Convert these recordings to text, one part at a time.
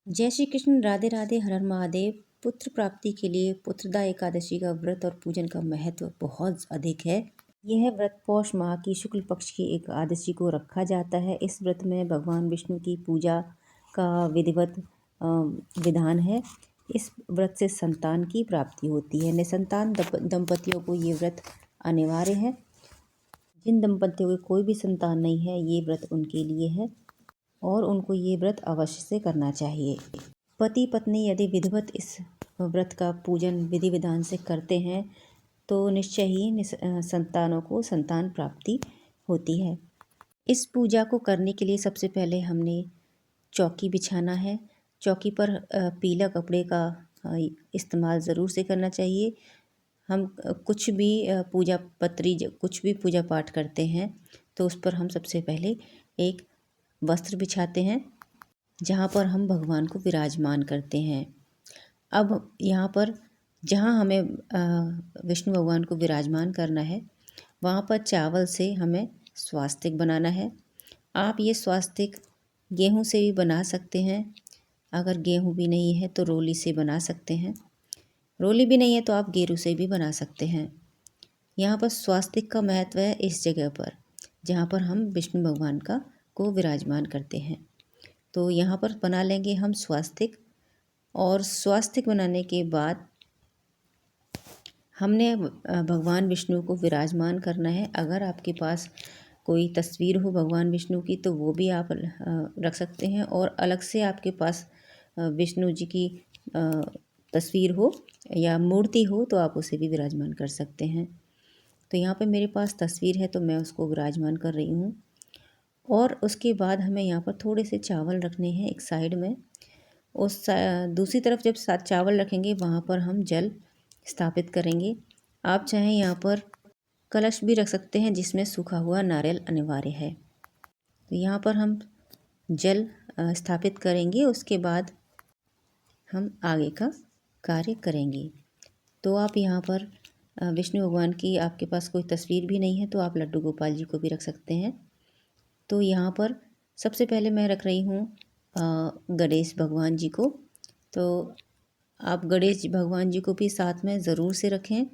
जय श्री कृष्ण, राधे राधे, हर हर महादेव। पुत्र प्राप्ति के लिए पुत्रदा एकादशी का व्रत और पूजन का महत्व बहुत अधिक है। यह व्रत पौष माह की शुक्ल पक्ष की एकादशी को रखा जाता है। इस व्रत में भगवान विष्णु की पूजा का विधिवत विधान है। इस व्रत से संतान की प्राप्ति होती है। निसंतान दंपतियों को ये व्रत अनिवार्य है। जिन दंपतियों को कोई भी संतान नहीं है, ये व्रत उनके लिए है और उनको ये व्रत अवश्य से करना चाहिए। पति पत्नी यदि विधिवत इस व्रत का पूजन विधि विधान से करते हैं तो निश्चय ही संतानों को संतान प्राप्ति होती है। इस पूजा को करने के लिए सबसे पहले हमने चौकी बिछाना है। चौकी पर पीला कपड़े का इस्तेमाल ज़रूर से करना चाहिए। हम कुछ भी पूजा पत्री कुछ भी पूजा पाठ करते हैं तो उस पर हम सबसे पहले एक वस्त्र बिछाते हैं जहाँ पर हम भगवान को विराजमान करते हैं। अब यहाँ पर जहाँ हमें विष्णु भगवान को विराजमान करना है वहाँ पर चावल से हमें स्वास्तिक बनाना है। आप ये स्वास्तिक गेहूँ से भी बना सकते हैं। अगर गेहूँ भी नहीं है तो रोली से बना सकते हैं। रोली भी नहीं है तो आप गेरू से भी बना सकते हैं। यहाँ पर स्वास्तिक का महत्व है इस जगह पर जहाँ पर हम विष्णु भगवान को विराजमान करते हैं। तो यहाँ पर बना लेंगे हम स्वास्तिक। और स्वास्तिक बनाने के बाद हमने भगवान विष्णु को विराजमान करना है। अगर आपके पास कोई तस्वीर हो भगवान विष्णु की तो वो भी आप रख सकते हैं, और अलग से आपके पास विष्णु जी की तस्वीर हो या मूर्ति हो तो आप उसे भी विराजमान कर सकते हैं। तो यहाँ पे मेरे पास तस्वीर है तो मैं उसको विराजमान कर रही हूँ। और उसके बाद हमें यहाँ पर थोड़े से चावल रखने हैं एक साइड में। दूसरी तरफ जब चावल रखेंगे वहाँ पर हम जल स्थापित करेंगे। आप चाहें यहाँ पर कलश भी रख सकते हैं जिसमें सूखा हुआ नारियल अनिवार्य है। तो यहाँ पर हम जल स्थापित करेंगे, उसके बाद हम आगे का कार्य करेंगे। तो आप यहाँ पर विष्णु भगवान की आपके पास कोई तस्वीर भी नहीं है तो आप लड्डू गोपाल जी को भी रख सकते हैं। तो यहाँ पर सबसे पहले मैं रख रही हूँ गणेश भगवान जी को। तो आप गणेश भगवान जी को भी साथ में ज़रूर से रखें,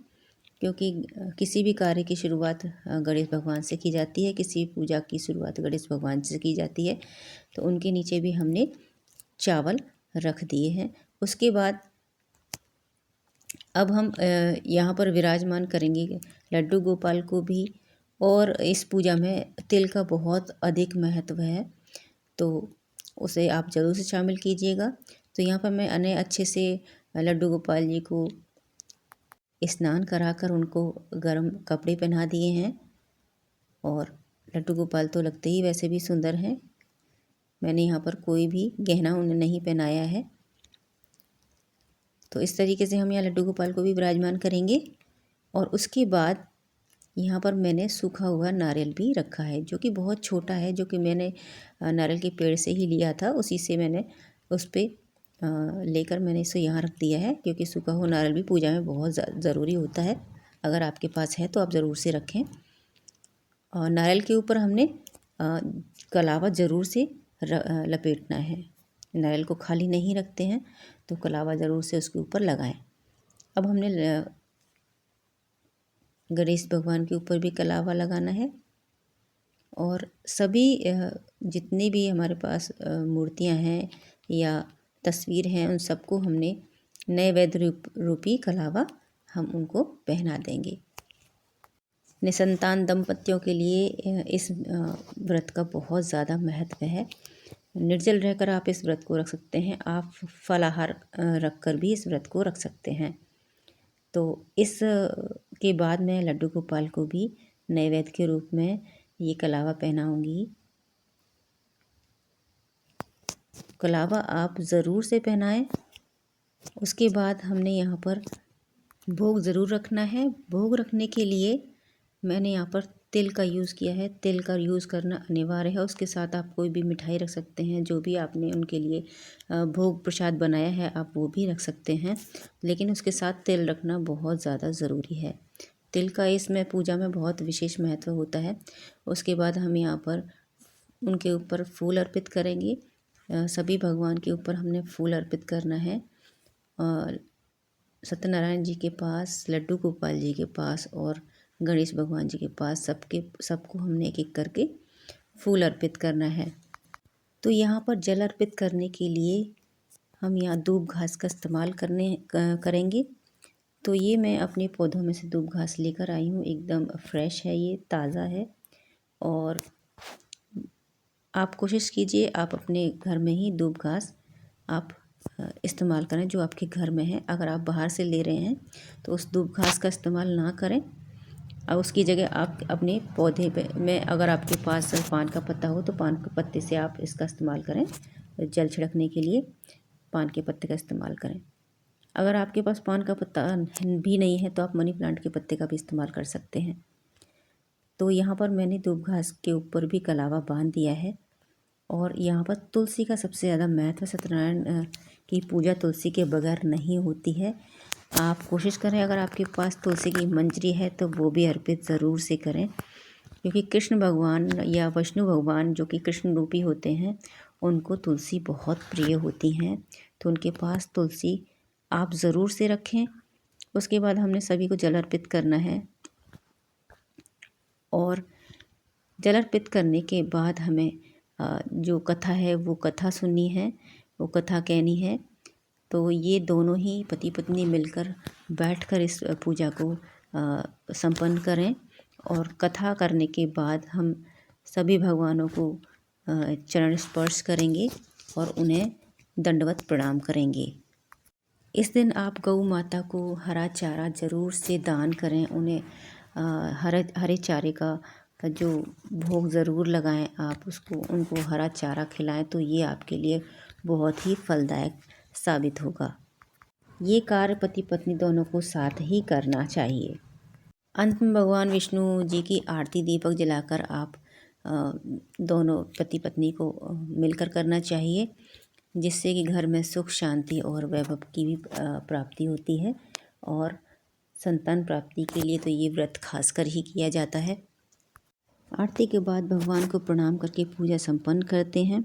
क्योंकि किसी भी कार्य की शुरुआत गणेश भगवान से की जाती है। किसी पूजा की शुरुआत गणेश भगवान से की जाती है। तो उनके नीचे भी हमने चावल रख दिए हैं। उसके बाद अब हम यहाँ पर विराजमान करेंगे लड्डू गोपाल को भी। और इस पूजा में तिल का बहुत अधिक महत्व है तो उसे आप ज़रूर से शामिल कीजिएगा। तो यहाँ पर मैंने अच्छे से लड्डू गोपाल जी को स्नान कराकर उनको गर्म कपड़े पहना दिए हैं। और लड्डू गोपाल तो लगते ही वैसे भी सुंदर हैं। मैंने यहाँ पर कोई भी गहना उन्हें नहीं पहनाया है। तो इस तरीके से हम यहाँ लड्डू गोपाल को भी विराजमान करेंगे। और उसके बाद यहाँ पर मैंने सूखा हुआ नारियल भी रखा है जो कि बहुत छोटा है, जो कि मैंने नारियल के पेड़ से ही लिया था। उसी से मैंने उस पर लेकर मैंने इसे यहाँ रख दिया है, क्योंकि सूखा हुआ नारियल भी पूजा में बहुत ज़रूरी होता है। अगर आपके पास है तो आप ज़रूर से रखें। और नारियल के ऊपर हमने कलावा ज़रूर से लपेटना है। नारियल को खाली नहीं रखते हैं तो कलावा ज़रूर से उसके ऊपर लगाएं। अब हमने गणेश भगवान के ऊपर भी कलावा लगाना है। और सभी जितनी भी हमारे पास मूर्तियां हैं या तस्वीर हैं उन सबको हमने नैवेद्य रूपी कलावा हम उनको पहना देंगे। निसंतान दंपतियों के लिए इस व्रत का बहुत ज़्यादा महत्व है। निर्जल रहकर आप इस व्रत को रख सकते हैं। आप फलाहार रख कर भी इस व्रत को रख सकते हैं। तो इस के बाद मैं लड्डू गोपाल को भी नैवेद्य के रूप में ये कलावा पहनाऊंगी। कलावा आप ज़रूर से पहनाएं। उसके बाद हमने यहाँ पर भोग ज़रूर रखना है। भोग रखने के लिए मैंने यहाँ पर तिल का यूज़ किया है। तिल का यूज़ करना अनिवार्य है। उसके साथ आप कोई भी मिठाई रख सकते हैं, जो भी आपने उनके लिए भोग प्रसाद बनाया है आप वो भी रख सकते हैं, लेकिन उसके साथ तिल रखना बहुत ज़्यादा ज़रूरी है। तिल का इसमें पूजा में बहुत विशेष महत्व होता है। उसके बाद हम यहाँ पर उनके ऊपर फूल अर्पित करेंगे। सभी भगवान के ऊपर हमने फूल अर्पित करना है। सत्यनारायण जी के पास, लड्डू गोपाल जी के पास और गणेश भगवान जी के पास सबको हमने एक एक करके फूल अर्पित करना है। तो यहाँ पर जल अर्पित करने के लिए हम यहाँ दूब घास का इस्तेमाल करेंगे। तो ये मैं अपने पौधों में से दूब घास लेकर आई हूँ, एकदम फ्रेश है, ये ताज़ा है। और आप कोशिश कीजिए आप अपने घर में ही दूब घास आप इस्तेमाल करें जो आपके घर में है। अगर आप बाहर से ले रहे हैं तो उस दूब घास का इस्तेमाल ना करें और उसकी जगह आप अपने पौधे में, अगर आपके पास पान का पत्ता हो तो पान के पत्ते से आप इसका इस्तेमाल करें। जल छिड़कने के लिए पान के पत्ते का इस्तेमाल करें। अगर आपके पास पान का पत्ता भी नहीं है तो आप मनी प्लांट के पत्ते का भी इस्तेमाल कर सकते हैं। तो यहाँ पर मैंने दूब घास के ऊपर भी कलावा बांध दिया है। और यहाँ पर तुलसी का सबसे ज़्यादा महत्व, सत्यनारायण की पूजा तुलसी के बगैर नहीं होती है। आप कोशिश करें अगर आपके पास तुलसी की मंजरी है तो वो भी अर्पित ज़रूर से करें, क्योंकि कृष्ण भगवान या विष्णु भगवान जो कि कृष्ण रूपी होते हैं उनको तुलसी बहुत प्रिय होती हैं। तो उनके पास तुलसी आप ज़रूर से रखें। उसके बाद हमने सभी को जल अर्पित करना है और जल अर्पित करने के बाद हमें जो कथा है वो कथा सुननी है, वो कथा कहनी है। तो ये दोनों ही पति पत्नी मिलकर बैठकर इस पूजा को संपन्न करें। और कथा करने के बाद हम सभी भगवानों को चरण स्पर्श करेंगे और उन्हें दंडवत प्रणाम करेंगे। इस दिन आप गौ माता को हरा चारा ज़रूर से दान करें। उन्हें हरे चारे का जो भोग ज़रूर लगाएं, आप उनको हरा चारा खिलाएं तो ये आपके लिए बहुत ही फलदायक साबित होगा। ये कार्य पति पत्नी दोनों को साथ ही करना चाहिए। अंत में भगवान विष्णु जी की आरती दीपक जलाकर आप दोनों पति पत्नी को मिलकर करना चाहिए, जिससे कि घर में सुख शांति और वैभव की भी प्राप्ति होती है। और संतान प्राप्ति के लिए तो ये व्रत खासकर ही किया जाता है। आरती के बाद भगवान को प्रणाम करके पूजा संपन्न करते हैं।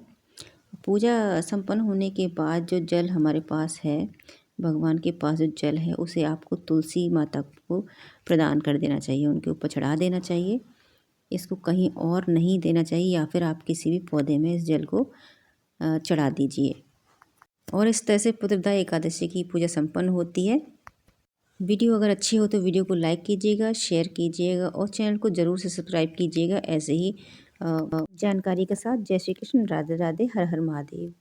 पूजा संपन्न होने के बाद जो जल हमारे पास है, भगवान के पास जो जल है उसे आपको तुलसी माता को प्रदान कर देना चाहिए, उनके ऊपर चढ़ा देना चाहिए। इसको कहीं और नहीं देना चाहिए, या फिर आप किसी भी पौधे में इस जल को चढ़ा दीजिए। और इस तरह से पुत्रदा एकादशी की पूजा संपन्न होती है। वीडियो अगर अच्छी हो तो वीडियो को लाइक कीजिएगा, शेयर कीजिएगा और चैनल को ज़रूर से सब्सक्राइब कीजिएगा ऐसे ही जानकारी के साथ। जय श्री कृष्ण, राधे राधे, हर हर महादेव।